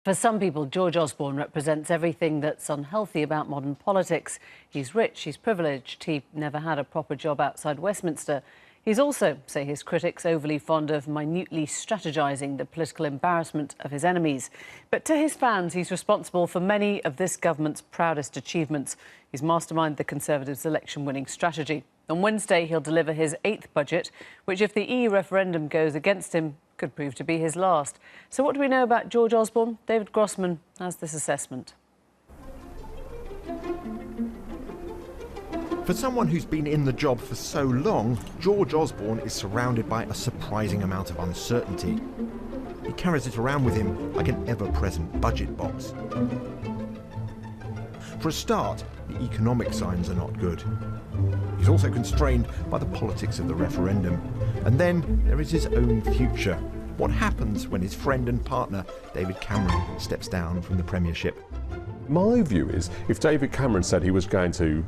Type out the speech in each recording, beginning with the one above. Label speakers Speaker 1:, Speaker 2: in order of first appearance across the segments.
Speaker 1: For some people, George Osborne represents everything that's unhealthy about modern politics. He's rich, he's privileged, he never had a proper job outside Westminster. He's also, say his critics, overly fond of minutely strategising the political embarrassment of his enemies. But to his fans, he's responsible for many of this government's proudest achievements. He's masterminded the Conservatives' election-winning strategy. On Wednesday, he'll deliver his 8th budget, which, if the EU referendum goes against him, could prove to be his last. So what do we know about George Osborne? David Grossman has this assessment.
Speaker 2: For someone who's been in the job for so long, George Osborne is surrounded by a surprising amount of uncertainty. He carries it around with him like an ever-present budget box. For a start, the economic signs are not good. He's also constrained by the politics of the referendum. And then there is his own future. What happens when his friend and partner, David Cameron, steps down from the premiership?
Speaker 3: My view is, if David Cameron said he was going to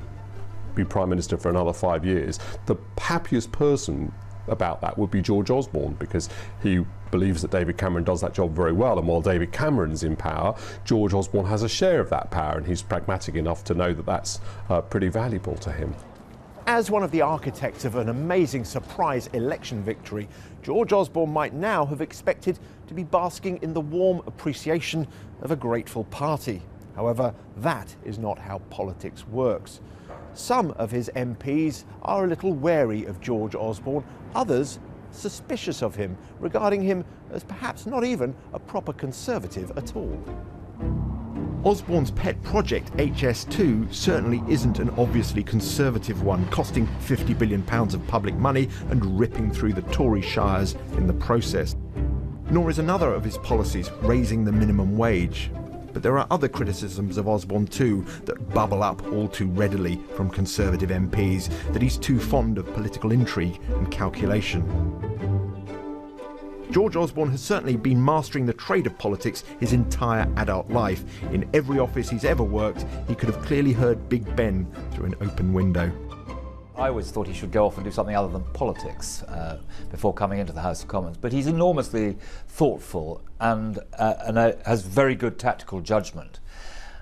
Speaker 3: be Prime Minister for another 5 years, the happiest person about that would be George Osborne, because he believes that David Cameron does that job very well, and while David Cameron's in power, George Osborne has a share of that power, and he's pragmatic enough to know that that's pretty valuable to him.
Speaker 2: As one of the architects of an amazing surprise election victory, George Osborne might now have expected to be basking in the warm appreciation of a grateful party. However, that is not how politics works. Some of his MPs are a little wary of George Osborne, others suspicious of him, regarding him as perhaps not even a proper Conservative at all. Osborne's pet project, HS2, certainly isn't an obviously Conservative one, costing £50 billion of public money and ripping through the Tory shires in the process. Nor is another of his policies raising the minimum wage. But there are other criticisms of Osborne too that bubble up all too readily from Conservative MPs, that he's too fond of political intrigue and calculation. George Osborne has certainly been mastering the trade of politics his entire adult life. In every office he's ever worked, he could have clearly heard Big Ben through an open window.
Speaker 4: I always thought he should go off and do something other than politics before coming into the House of Commons. But he's enormously thoughtful and has very good tactical judgment.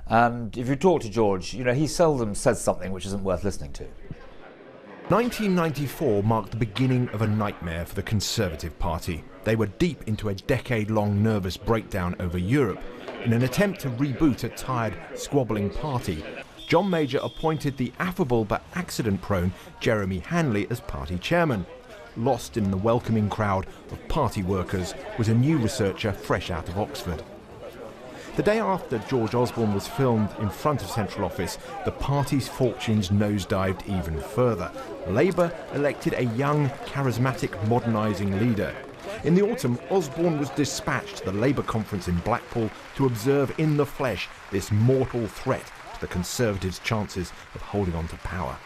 Speaker 4: And if you talk to George, you know, he seldom says something which isn't worth listening to.
Speaker 2: 1994 marked the beginning of a nightmare for the Conservative Party. They were deep into a decade-long nervous breakdown over Europe. In an attempt to reboot a tired, squabbling party, John Major appointed the affable but accident-prone Jeremy Hanley as party chairman. Lost in the welcoming crowd of party workers was a new researcher fresh out of Oxford. The day after George Osborne was filmed in front of Central Office, the party's fortunes nosedived even further. Labour elected a young, charismatic, modernising leader. In the autumn, Osborne was dispatched to the Labour conference in Blackpool to observe in the flesh this mortal threat to the Conservatives' chances of holding on to power.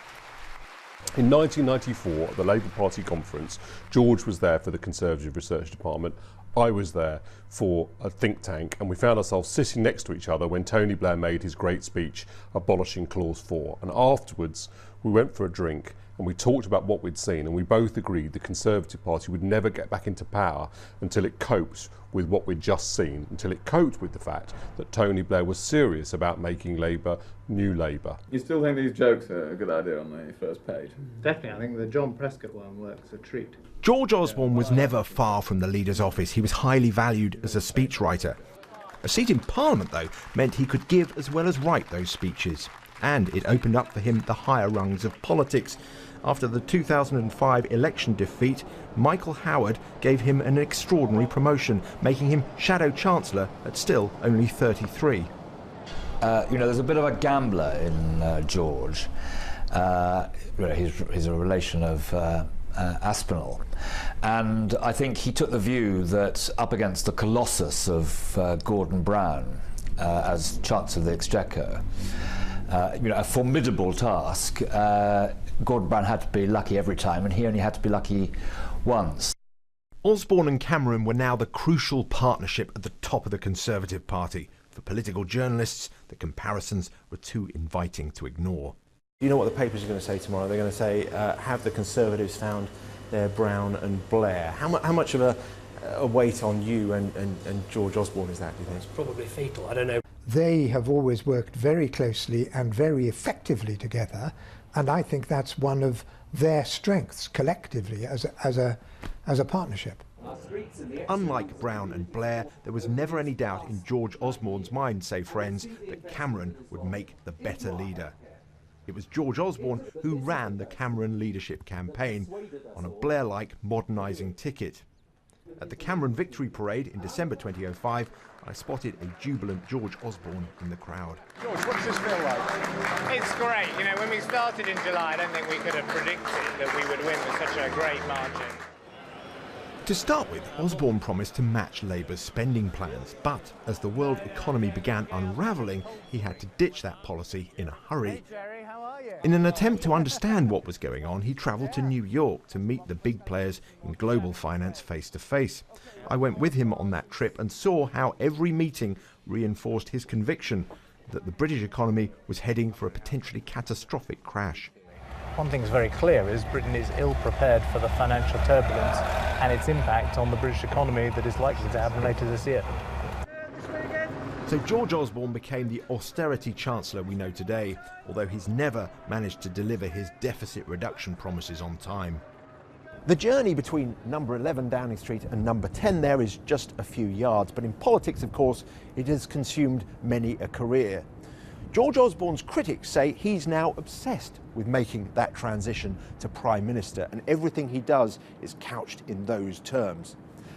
Speaker 3: In 1994, at the Labour Party conference, George was there for the Conservative Research Department. I was there for a think tank, and we found ourselves sitting next to each other when Tony Blair made his great speech abolishing Clause 4. And afterwards, we went for a drink and we talked about what we'd seen, and we both agreed the Conservative Party would never get back into power until it coped with what we'd just seen, until it coped with the fact that Tony Blair was serious about making Labour new Labour.
Speaker 5: You still think these jokes are a good idea on the first page?
Speaker 6: Definitely, I think the John Prescott one works a treat.
Speaker 2: George Osborne was never far from the leader's office. He was highly valued as a speechwriter. A seat in Parliament, though, meant he could give as well as write those speeches. And it opened up for him the higher rungs of politics. After the 2005 election defeat, Michael Howard gave him an extraordinary promotion, making him Shadow Chancellor at still only 33.
Speaker 4: You know, there's a bit of a gambler in George. He's a relation of Aspinall, and I think he took the view that up against the colossus of Gordon Brown as Chancellor of the Exchequer, you know, a formidable task. Gordon Brown had to be lucky every time, and he only had to be lucky once.
Speaker 2: Osborne and Cameron were now the crucial partnership at the top of the Conservative Party. For political journalists, the comparisons were too inviting to ignore.
Speaker 7: You know what the papers are going to say tomorrow? They're going to say, have the Conservatives found their Brown and Blair? How much of
Speaker 2: a weight on you and George Osborne is that, do you think?
Speaker 8: It's probably fatal. I don't know.
Speaker 9: They have always worked very closely and very effectively together, and I think that's one of their strengths collectively as a partnership.
Speaker 2: Unlike Brown and Blair, there was never any doubt in George Osborne's mind, say friends, that Cameron would make the better leader. It was George Osborne who ran the Cameron leadership campaign on a Blair-like modernising ticket. At the Cameron Victory Parade in December 2005, I spotted a jubilant George Osborne in the crowd.
Speaker 10: George, what does this feel like?
Speaker 11: It's great. You know, when we started in July, I don't think we could have predicted that we would win with such a great margin.
Speaker 2: To start with, Osborne promised to match Labour's spending plans, but as the world economy began unravelling, he had to ditch that policy in a hurry.
Speaker 11: Hey Jerry, how are you?
Speaker 2: In an attempt to understand what was going on, he travelled to New York to meet the big players in global finance face to face. I went with him on that trip and saw how every meeting reinforced his conviction that the British economy was heading for a potentially catastrophic crash.
Speaker 12: One thing's very clear is Britain is ill prepared for the financial turbulence and its impact on the British economy that is likely to happen later this year.
Speaker 2: So George Osborne became the austerity chancellor we know today, although he's never managed to deliver his deficit reduction promises on time. The journey between number 11 Downing Street and number 10 there is just a few yards, but in politics, of course, it has consumed many a career. George Osborne's critics say he's now obsessed with making that transition to Prime Minister, and everything he does is couched in those terms.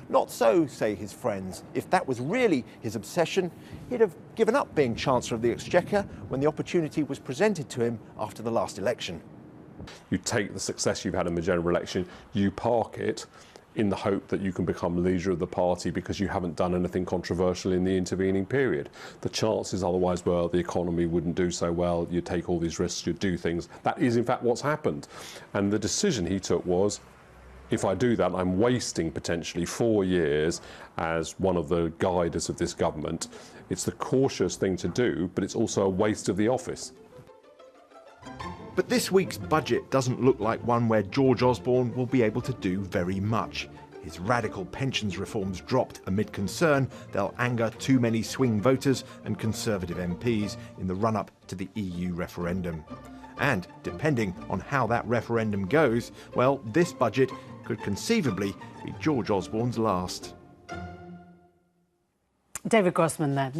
Speaker 2: Not so, say his friends. If that was really his obsession, he'd have given up being Chancellor of the Exchequer when the opportunity was presented to him after the last election.
Speaker 3: You take the success you've had in the general election, you park it in the hope that you can become leader of the party because you haven't done anything controversial in the intervening period. The chances otherwise were the economy wouldn't do so well, you'd take all these risks, you'd do things. That is in fact what's happened. And the decision he took was, if I do that, I'm wasting potentially 4 years as one of the guiders of this government. It's the cautious thing to do, but it's also a waste of the office.
Speaker 2: But this week's budget doesn't look like one where George Osborne will be able to do very much. His radical pensions reforms dropped amid concern they'll anger too many swing voters and Conservative MPs in the run-up to the EU referendum. And depending on how that referendum goes, well, this budget could conceivably be George Osborne's last.
Speaker 1: David Grossman there.